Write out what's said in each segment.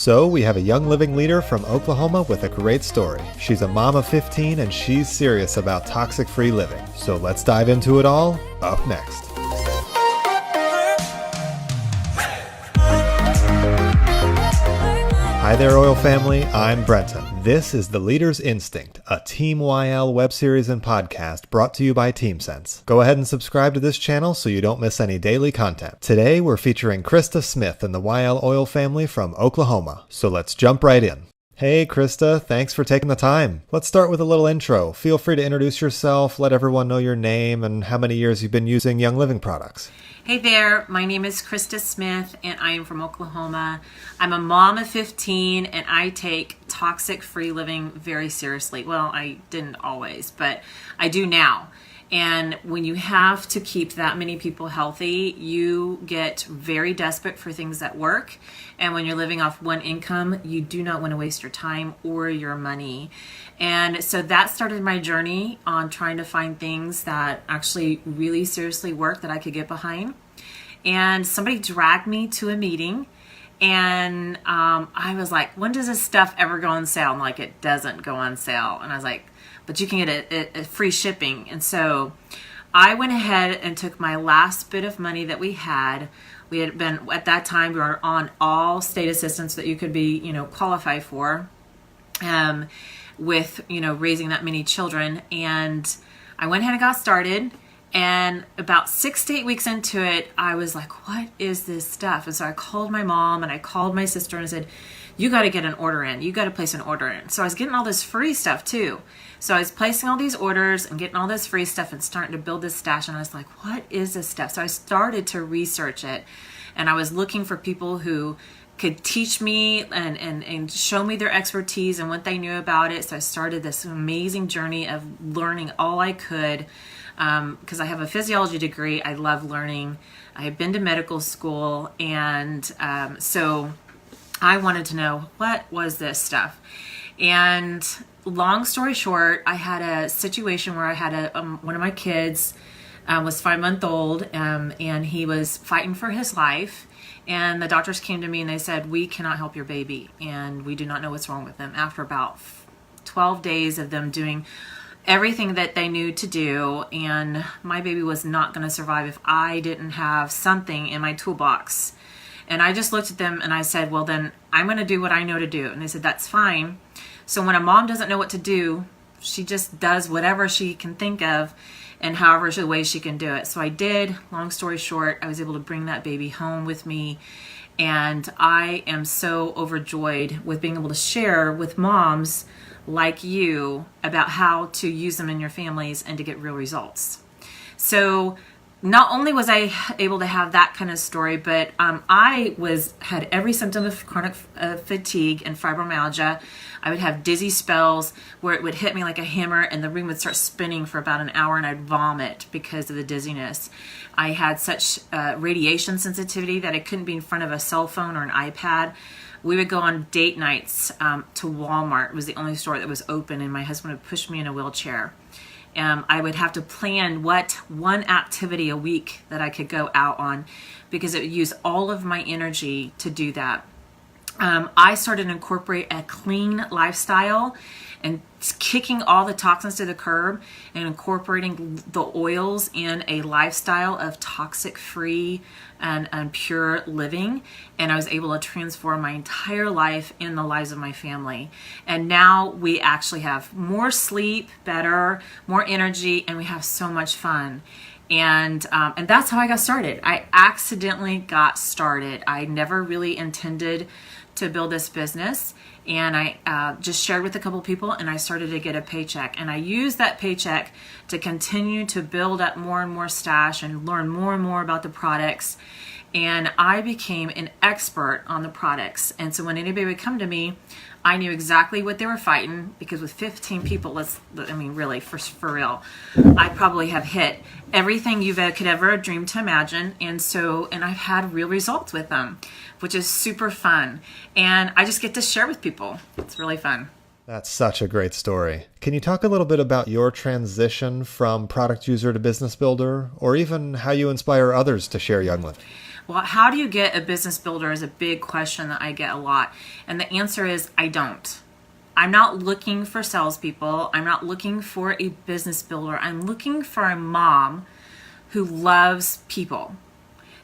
So we have a young living leader from Oklahoma with a great story. She's a mom of 15 and she's serious about toxic-free living. So let's dive into it all, up next. Hi there, Oil Family. I'm Brenton. This is The Leader's Instinct, a Team YL web series and podcast brought to you by TeamSense. Go ahead and subscribe to this channel so you don't miss any daily content. Today, we're featuring Christa Smith and the YL Oil family from Oklahoma. So let's jump right in. Hey, Christa, thanks for taking the time. Let's start with a little intro. Feel free to introduce yourself, let everyone know your name, and how many years you've been using Young Living products. Hey there, my name is Christa Smith and I am from Oklahoma. I'm a mom of 15 and I take toxic-free living very seriously. Well, I didn't always, but I do now. And when you have to keep that many people healthy, you get very desperate for things that work. And when you're living off one income, you do not want to waste your time or your money. And so that started my journey on trying to find things that actually really seriously work that I could get behind. And somebody dragged me to a meeting and I was like, when does this stuff ever go on sale? And like, it doesn't go on sale. And I was like, but you can get a free shipping. And so I went ahead and took my last bit of money that we had. We had been, at that time, we were on all state assistance that you could be, qualify for with, raising that many children. And I went ahead and got started. And about 6 to 8 weeks into it, I was like, what is this stuff? And so I called my mom and I called my sister and I said, you got to get an order in. You got to place an order in. So I was getting all this free stuff too. So I was placing all these orders and getting all this free stuff and starting to build this stash. And I was like, what is this stuff? So I started to research it. And I was looking for people who could teach me and show me their expertise and what they knew about it. So I started this amazing journey of learning all I could. Because I have a physiology degree. I love learning. I had been to medical school. And so I wanted to know, what was this stuff? And long story short, I had a situation where I had one of my kids was 5 months old and he was fighting for his life. And the doctors came to me and they said, we cannot help your baby. And we do not know what's wrong with them. After about 12 days of them doing everything that they knew to do, and my baby was not going to survive if I didn't have something in my toolbox. And I just looked at them and I said, well, then I'm going to do what I know to do. And they said, that's fine. So when a mom doesn't know what to do, she just does whatever she can think of and however the way she can do it. So I did. Long story short, I was able to bring that baby home with me. And I am so overjoyed with being able to share with moms like you about how to use them in your families and to get real results. So not only was I able to have that kind of story, but I had every symptom of chronic fatigue and fibromyalgia. I would have dizzy spells where it would hit me like a hammer and the room would start spinning for about an hour and I'd vomit because of the dizziness. I had such radiation sensitivity that I couldn't be in front of a cell phone or an iPad. We would go on date nights to Walmart. It was the only store that was open, and my husband would push me in a wheelchair. I would have to plan one activity a week that I could go out on because it would use all of my energy to do that. I started to incorporate a clean lifestyle and kicking all the toxins to the curb and incorporating the oils in a lifestyle of toxic-free and pure living. And I was able to transform my entire life and the lives of my family. And now we actually have more sleep, better, more energy, and we have so much fun. And that's how I got started. I accidentally got started. I never really intended to build this business. And I just shared with a couple people and I started to get a paycheck. And I used that paycheck to continue to build up more and more stash and learn more and more about the products. And I became an expert on the products. And so when anybody would come to me, I knew exactly what they were fighting because with 15 people, really, for real, I probably have hit everything you could ever dream to imagine. And I've had real results with them, which is super fun. And I just get to share with people. It's really fun. That's such a great story. Can you talk a little bit about your transition from product user to business builder, or even how you inspire others to share Young Living? Well, how do you get a business builder is a big question that I get a lot. And the answer is I don't. I'm not looking for salespeople. I'm not looking for a business builder. I'm looking for a mom who loves people.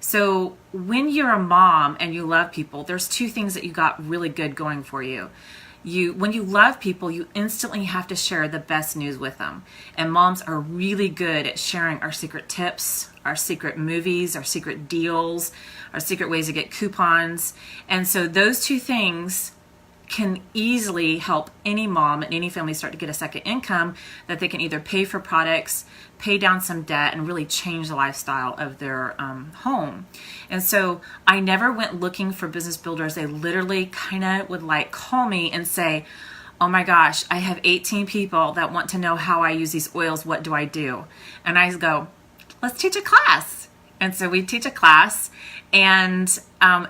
So when you're a mom and you love people, there's two things that you got really good going for you. When you love people, you instantly have to share the best news with them. And moms are really good at sharing our secret tips, our secret movies, our secret deals, our secret ways to get coupons. And so those two things can easily help any mom and any family start to get a second income that they can either pay for products, pay down some debt, and really change the lifestyle of their home. And so I never went looking for business builders. They literally kind of would call me and say, oh my gosh, I have 18 people that want to know how I use these oils. What do I do? And I go, let's teach a class. And so we teach a class, and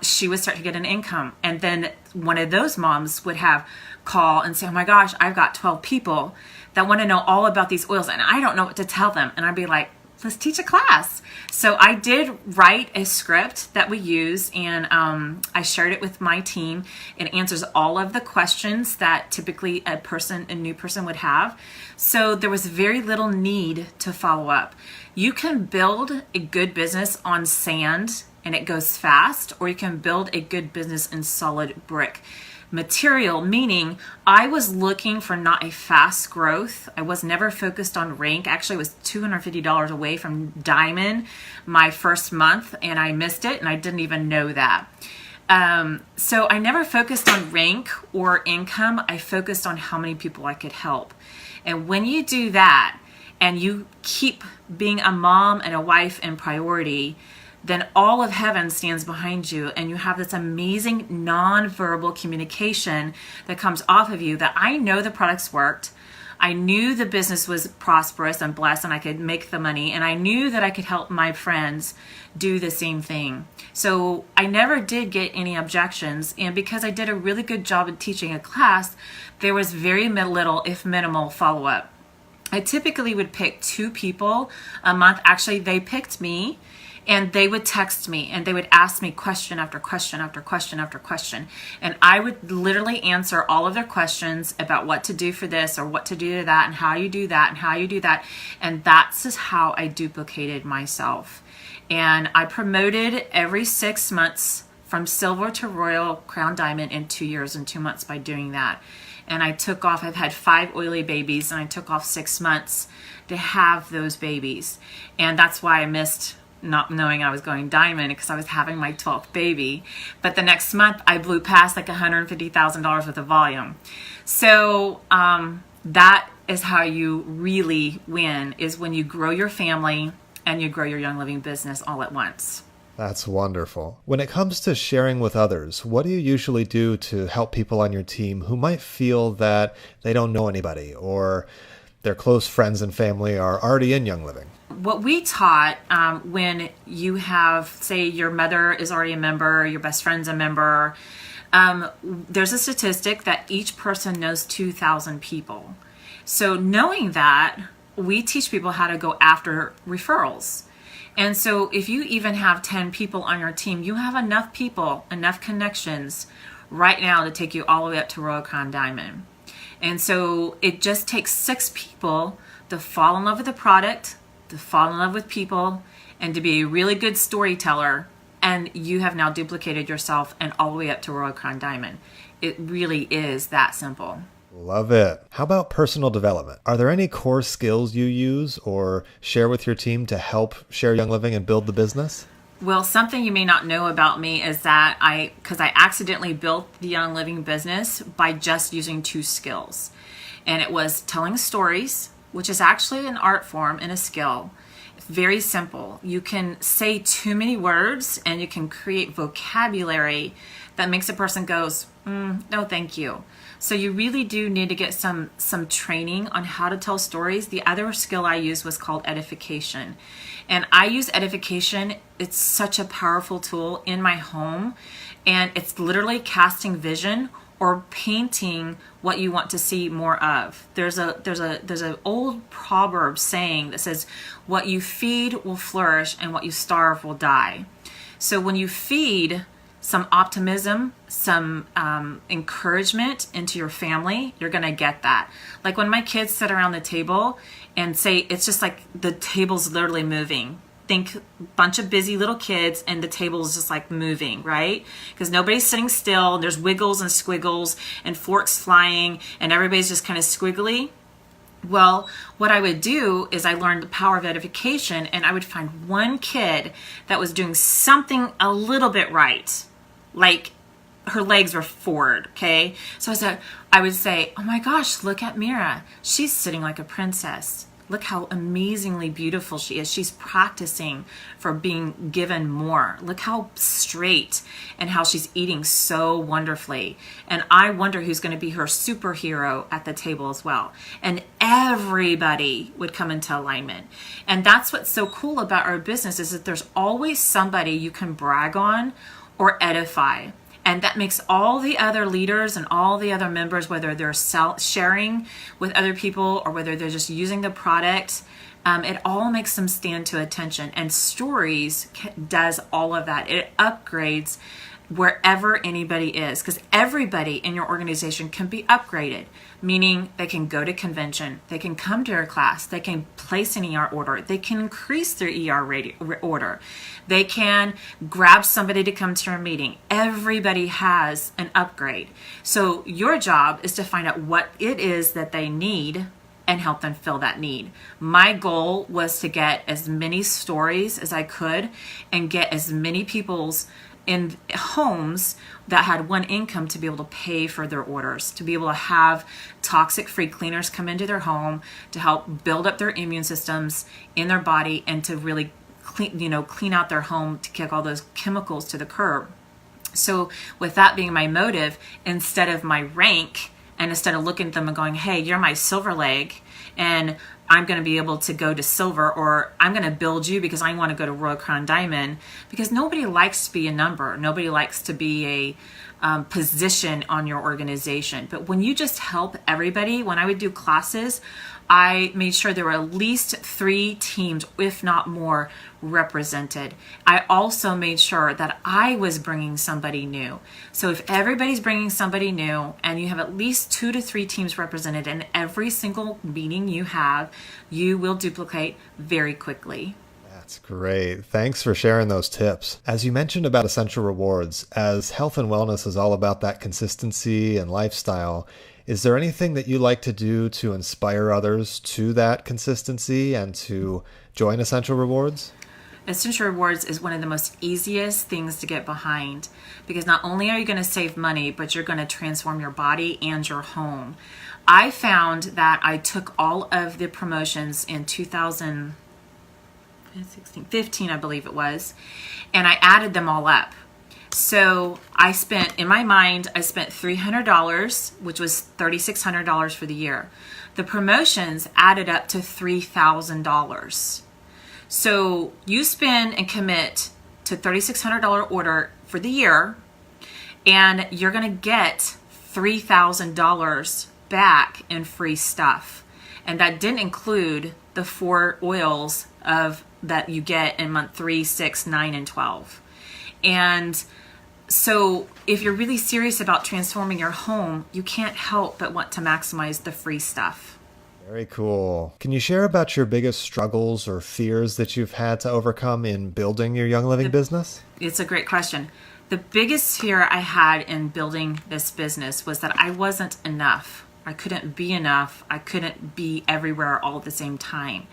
she would start to get an income. And then one of those moms would have call and say, oh my gosh, I've got 12 people that want to know all about these oils and I don't know what to tell them. And I'd be like, let's teach a class. So I did write a script that we use, and I shared it with my team. It answers all of the questions that typically a new person would have. So there was very little need to follow up. You can build a good business on sand and it goes fast, or you can build a good business in solid brick material, meaning I was looking for not a fast growth. I was never focused on rank. Actually, I was $250 away from diamond my first month, and I missed it, and I didn't even know that. So I never focused on rank or income. I focused on how many people I could help. And when you do that, and you keep being a mom and a wife in priority, then all of heaven stands behind you, and you have this amazing nonverbal communication that comes off of you that I know the products worked. I knew the business was prosperous and blessed and I could make the money, and I knew that I could help my friends do the same thing. So I never did get any objections, and because I did a really good job of teaching a class, there was very little, if minimal, follow-up. I typically would pick 2 people a month. Actually, they picked me, and they would text me and they would ask me question after question after question after question. And I would literally answer all of their questions about what to do for this or what to do to that and how you do that and how you do that. And that's just how I duplicated myself. And I promoted every 6 months from silver to royal crown diamond in 2 years and 2 months by doing that. And I took off, I've had 5 oily babies, and I took off 6 months to have those babies. And that's why I missed not knowing I was going diamond, because I was having my 12th baby. But the next month I blew past like $150,000 worth of volume. So that is how you really win, is when you grow your family and you grow your Young Living business all at once. That's wonderful. When it comes to sharing with others, what do you usually do to help people on your team who might feel that they don't know anybody, or their close friends and family are already in Young Living? What we taught when you have, say, your mother is already a member, your best friend's a member, there's a statistic that each person knows 2,000 people. So knowing that, we teach people how to go after referrals. And so if you even have 10 people on your team, you have enough people, enough connections right now to take you all the way up to Royal Crown Diamond. And so it just takes 6 people to fall in love with the product, to fall in love with people, and to be a really good storyteller. And you have now duplicated yourself and all the way up to Royal Crown Diamond. It really is that simple. Love it. How about personal development? Are there any core skills you use or share with your team to help share Young Living and build the business? Well, something you may not know about me is that because I accidentally built the Young Living business by just using 2 skills. And it was telling stories, which is actually an art form and a skill. It's very simple. You can say too many words and you can create vocabulary that makes a person goes, no, thank you. So you really do need to get some training on how to tell stories. The other skill I used was called edification. And I use edification. It's such a powerful tool in my home. And it's literally casting vision or painting what you want to see more of. There's an old proverb saying that says, what you feed will flourish and what you starve will die. So when you feed some optimism, some encouragement into your family, you're going to get that. Like when my kids sit around the table and say, it's just like the table's literally moving. Think bunch of busy little kids and the table is just like moving, right? Because nobody's sitting still. There's wiggles and squiggles and forks flying and everybody's just kind of squiggly. Well, what I would do is I learned the power of edification, and I would find one kid that was doing something a little bit right. Like her legs were forward, okay? So I would say, oh my gosh, look at Mira. She's sitting like a princess. Look how amazingly beautiful she is. She's practicing for being given more. Look how straight and how she's eating so wonderfully. And I wonder who's going to be her superhero at the table as well. And everybody would come into alignment. And that's what's so cool about our business is that there's always somebody you can brag on or edify. And that makes all the other leaders and all the other members, whether they're sharing with other people or whether they're just using the product, it all makes them stand to attention. And stories does all of that. It upgrades wherever anybody is, because everybody in your organization can be upgraded, meaning they can go to convention, they can come to your class, they can place an ER order, they can increase their ER order, they can grab somebody to come to your meeting. Everybody has an upgrade. So your job is to find out what it is that they need and help them fill that need. My goal was to get as many stories as I could and get as many people's in homes that had one income to be able to pay for their orders, to be able to have toxic-free cleaners come into their home to help build up their immune systems in their body and to really clean out their home to kick all those chemicals to the curb. So with that being my motive, instead of my rank, and instead of looking at them and going, hey, you're my silver leg, and I'm going to be able to go to silver, or I'm going to build you because I want to go to Royal Crown Diamond, because nobody likes to be a number. Nobody likes to be a position on your organization. But when you just help everybody, when I would do classes, I made sure there were at least 3 teams, if not more, represented. I also made sure that I was bringing somebody new. So if everybody's bringing somebody new and you have at least 2 to 3 teams represented in every single meeting you have, you will duplicate very quickly. That's great. Thanks for sharing those tips. As you mentioned about essential rewards, as health and wellness is all about that consistency and lifestyle, is there anything that you like to do to inspire others to that consistency and to join Essential Rewards? Essential Rewards is one of the most easiest things to get behind, because not only are you going to save money, but you're going to transform your body and your home. I found that I took all of the promotions in 2015, I believe it was, and I added them all up. So I spent $300, which was $3,600 for the year. The promotions added up to $3,000. So you spend and commit to $3,600 order for the year, and you're going to get $3,000 back in free stuff. And that didn't include the 4 oils that you get in month 3, 6, 9, and 12. And so if you're really serious about transforming your home, you can't help but want to maximize the free stuff. Very cool. Can you share about your biggest struggles or fears that you've had to overcome in building your Young Living business? It's a great question. The biggest fear I had in building this business was that I wasn't enough. I couldn't be enough. I couldn't be everywhere all at the same time.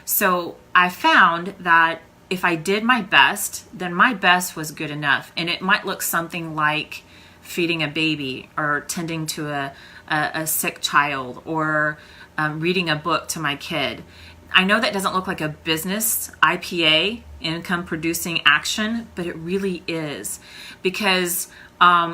So I found that if I did my best, then my best was good enough. And it might look something like feeding a baby or tending to a sick child or reading a book to my kid. I know that doesn't look like a business, IPA, income producing action, but it really is. Because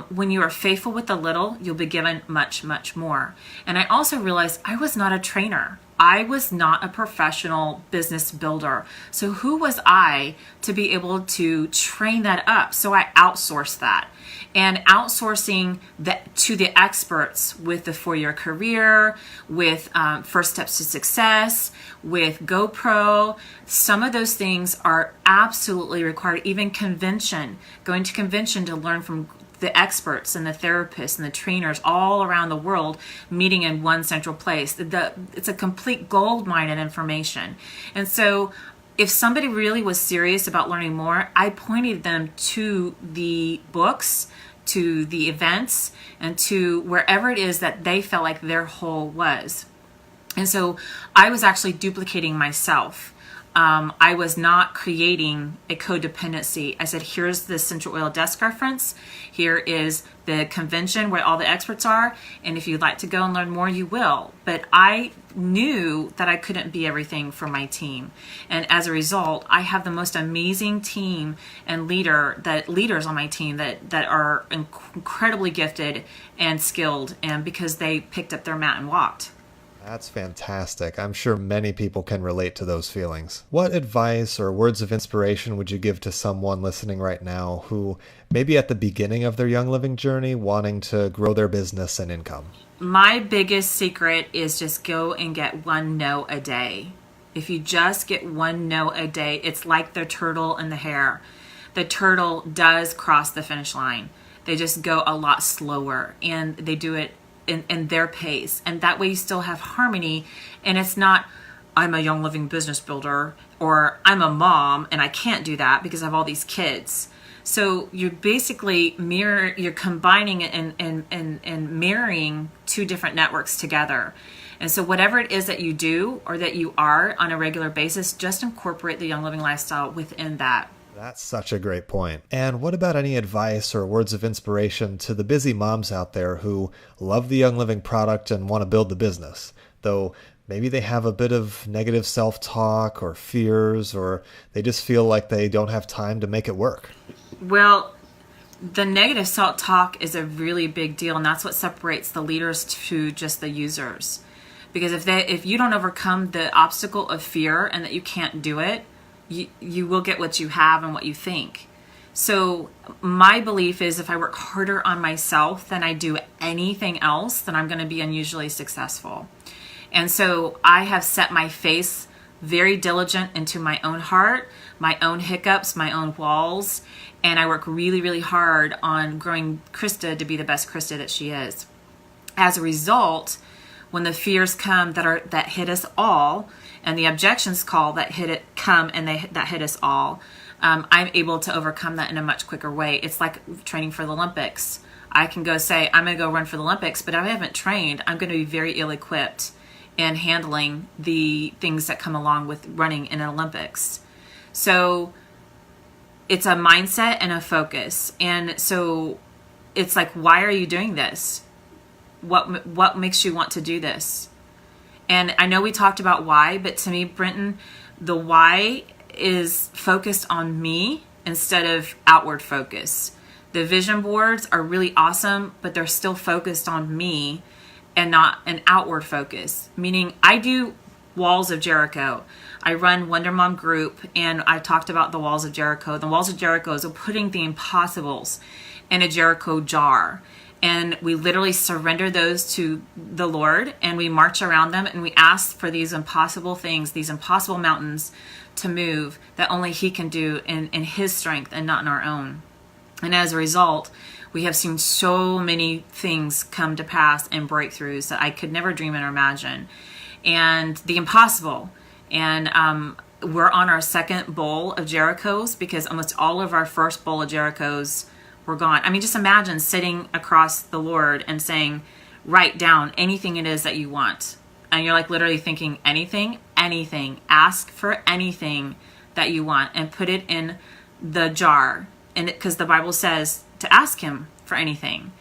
when you are faithful with the little, you'll be given much, much more. And I also realized I was not a trainer. I was not a professional business builder. So who was I to be able to train that up? So I outsourced that. And outsourcing that to the experts with the 4-year career, with First Steps to Success, with GoPro, some of those things are absolutely required. Even convention, going to convention to learn from the experts and the therapists and the trainers all around the world meeting in one central place. It's a complete gold mine of information. And so if somebody really was serious about learning more, I pointed them to the books, to the events, and to wherever it is that they felt like their hole was. And so I was actually duplicating myself. I was not creating a codependency. I said, here's the essential oil desk reference. Here is the convention where all the experts are. And if you'd like to go and learn more, you will. But I knew that I couldn't be everything for my team. And as a result, I have the most amazing team and leaders on my team that are incredibly gifted and skilled, and because they picked up their mat and walked. That's fantastic. I'm sure many people can relate to those feelings. What advice or words of inspiration would you give to someone listening right now who may be at the beginning of their Young Living journey, wanting to grow their business and income? My biggest secret is just go and get one no a day. If you just get one no a day, it's like the turtle and the hare. The turtle does cross the finish line. They just go a lot slower, and they do it in their pace, and that way you still have harmony. And it's not, I'm a Young Living business builder, or I'm a mom and I can't do that because I have all these kids. So you're basically you're combining and marrying two different networks together. And so whatever it is that you do or that you are on a regular basis, just incorporate the Young Living lifestyle within that. That's such a great point. And what about any advice or words of inspiration to the busy moms out there who love the Young Living product and want to build the business, though maybe they have a bit of negative self-talk or fears, or they just feel like they don't have time to make it work? Well, the negative self-talk is a really big deal, and that's what separates the leaders to just the users. Because if you don't overcome the obstacle of fear and that you can't do it, you will get what you have and what you think. So my belief is if I work harder on myself than I do anything else, then I'm going to be unusually successful. And so I have set my face very diligent into my own heart, my own hiccups, my own walls, and I work really, really hard on growing Christa to be the best Christa that she is. As a result, when the fears come that hit us all, and the objections that hit us all, I'm able to overcome that in a much quicker way. It's like training for the Olympics. I can go say, I'm going to go run for the Olympics, but if I haven't trained, I'm going to be very ill-equipped in handling the things that come along with running in an Olympics. So it's a mindset and a focus. And so it's like, why are you doing this? What makes you want to do this? And I know we talked about why, but to me, Brenton, the why is focused on me instead of outward focus. The vision boards are really awesome, but they're still focused on me and not an outward focus. Meaning I do Walls of Jericho. I run Wonder Mom Group, and I talked about the Walls of Jericho. The Walls of Jericho is putting the impossibles in a Jericho jar. And we literally surrender those to the Lord, and we march around them, and we ask for these impossible things, these impossible mountains to move that only He can do in His strength and not in our own. And as a result, we have seen so many things come to pass and breakthroughs that I could never dream or imagine. And the impossible. And we're on our second bowl of Jerichos, because almost all of our first bowl of Jerichos were gone. I mean, just imagine sitting across the Lord and saying, write down anything it is that you want. And you're like literally thinking anything, ask for anything that you want and put it in the jar. And because the Bible says to ask Him for anything.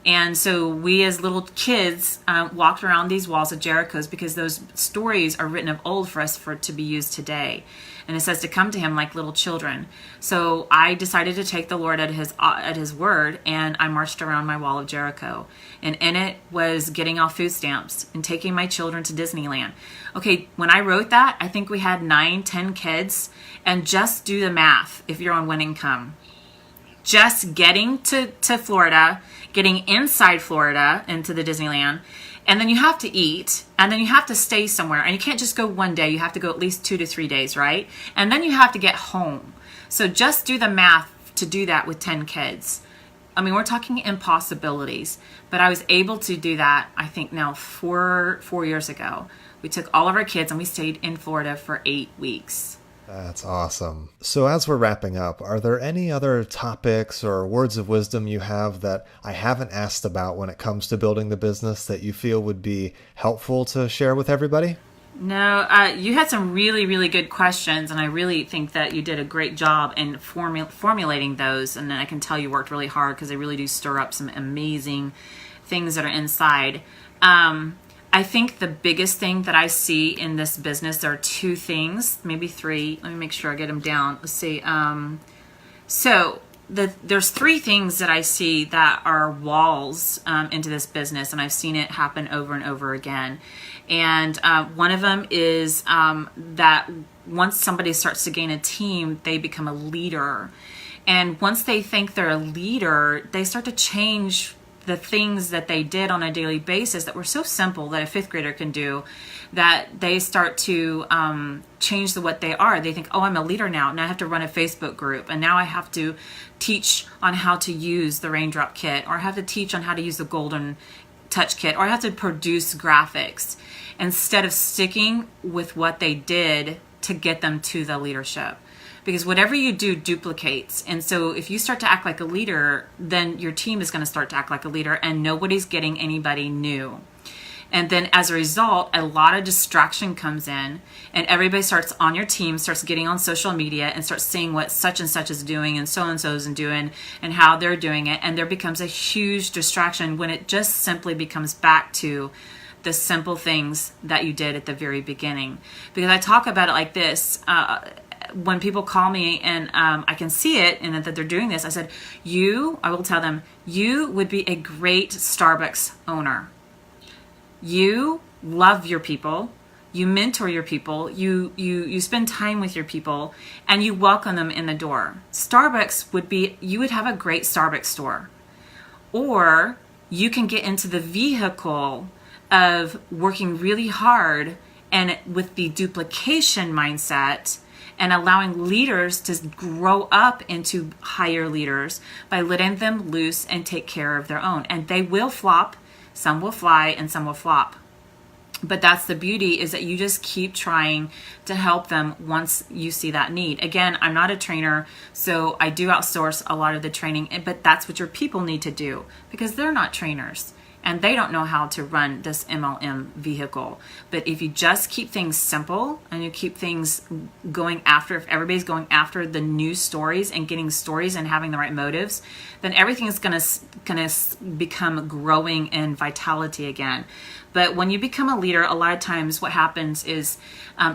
And so we as little kids walked around these walls of Jericho's because those stories are written of old for us to be used today. And it says to come to him like little children. So I decided to take the Lord at his word, and I marched around my wall of Jericho. And in it was getting off food stamps and taking my children to Disneyland. Okay, when I wrote that, I think we had 9-10 kids. And just do the math if you're on one income. Just getting to Florida, getting inside Florida into the Disneyland, and then you have to eat, and then you have to stay somewhere, and you can't just go one day, you have to go at least 2 to 3 days, right? And then you have to get home. So just do the math to do that with 10 kids. I mean, we're talking impossibilities, but I was able to do that, I think now 4 years ago. We took all of our kids and we stayed in Florida for 8 weeks. That's awesome. So as we're wrapping up, are there any other topics or words of wisdom you have that I haven't asked about when it comes to building the business that you feel would be helpful to share with everybody? No, you had some really, really good questions, and I really think that you did a great job in formulating those. And I can tell you worked really hard because they really do stir up some amazing things that are inside. I think the biggest thing that I see in this business, there are 2 things, maybe 3. Let me make sure I get them down. Let's see. There's 3 things that I see that are walls into this business, and I've seen it happen over and over again. And one of them is that once somebody starts to gain a team, they become a leader. And once they think they're a leader, they start to change the things that they did on a daily basis that were so simple that a 5th grader can do, that they start to change what they are. They think, oh, I'm a leader now. Now I have to run a Facebook group. And now I have to teach on how to use the Raindrop Kit, or I have to teach on how to use the Golden Touch Kit, or I have to produce graphics, instead of sticking with what they did to get them to the leadership. Because whatever you do duplicates. And so if you start to act like a leader, then your team is going to start to act like a leader, and nobody's getting anybody new. And then as a result, a lot of distraction comes in, and everybody starts on your team, starts getting on social media and starts seeing what such and such is doing and so is doing and how they're doing it. And there becomes a huge distraction when it just simply becomes back to the simple things that you did at the very beginning. Because I talk about it like this. When people call me and I can see it and that they're doing this, I said, I will tell them, you would be a great Starbucks owner. You love your people, you mentor your people, you spend time with your people, and you welcome them in the door. You would have a great Starbucks store. Or you can get into the vehicle of working really hard and with the duplication mindset, and allowing leaders to grow up into higher leaders by letting them loose and take care of their own. And they will flop, some will fly, and some will flop. But that's the beauty, is that you just keep trying to help them once you see that need. Again, I'm not a trainer, so I do outsource a lot of the training, but that's what your people need to do, because they're not trainers. And they don't know how to run this MLM vehicle. But if you just keep things simple and you keep things going after, if everybody's going after the new stories and getting stories and having the right motives, then everything is going to become growing in vitality again. But when you become a leader, a lot of times what happens is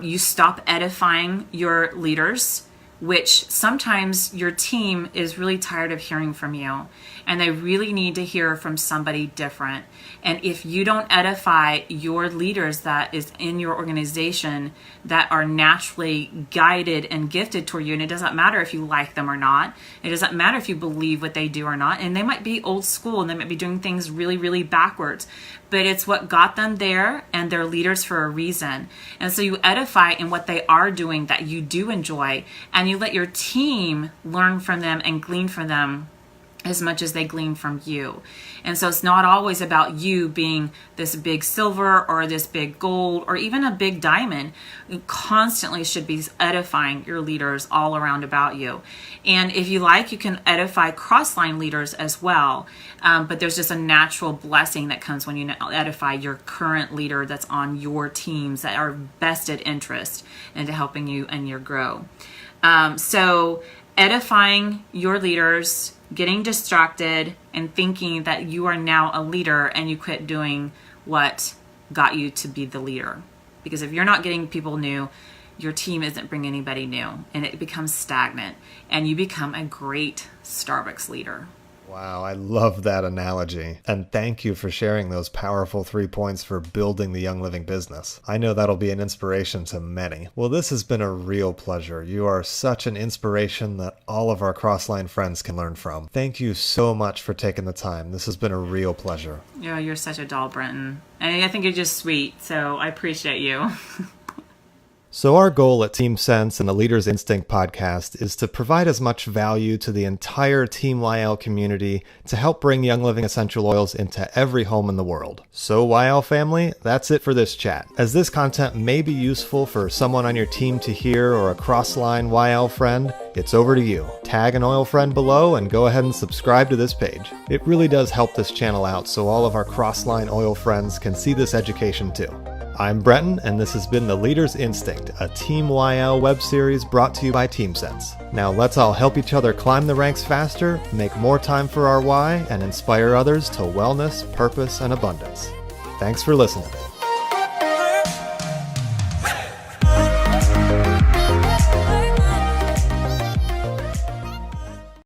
you stop edifying your leaders, which sometimes your team is really tired of hearing from you, and they really need to hear from somebody different. And if you don't edify your leaders that is in your organization that are naturally guided and gifted toward you, and it doesn't matter if you like them or not, it doesn't matter if you believe what they do or not, and they might be old school and they might be doing things really, really backwards, but it's what got them there, and they're leaders for a reason. And so you edify in what they are doing that you do enjoy, and you let your team learn from them and glean from them as much as they glean from you. And so it's not always about you being this big silver or this big gold or even a big diamond. You constantly should be edifying your leaders all around about you. And if you like, you can edify cross-line leaders as well. But there's just a natural blessing that comes when you edify your current leader that's on your teams that are vested interest into helping you and your grow. So edifying your leaders getting distracted and thinking that you are now a leader and you quit doing what got you to be the leader. Because if you're not getting people new, your team isn't bringing anybody new, and it becomes stagnant, and you become a great Starbucks leader. Wow, I love that analogy. And thank you for sharing those powerful 3 points for building the Young Living business. I know that'll be an inspiration to many. Well, this has been a real pleasure. You are such an inspiration that all of our Crossline friends can learn from. Thank you so much for taking the time. This has been a real pleasure. Yeah, you're such a doll, Brenton. And I think you're just sweet, so I appreciate you. So our goal at TeamSense and the Leader's Instinct podcast is to provide as much value to the entire Team YL community to help bring Young Living essential oils into every home in the world. So YL family, that's it for this chat. As this content may be useful for someone on your team to hear or a Crossline YL friend, it's over to you. Tag an oil friend below and go ahead and subscribe to this page. It really does help this channel out so all of our Crossline oil friends can see this education too. I'm Brenton, and this has been The Leader's Instinct, a Team YL web series brought to you by TeamSense. Now let's all help each other climb the ranks faster, make more time for our why, and inspire others to wellness, purpose, and abundance. Thanks for listening.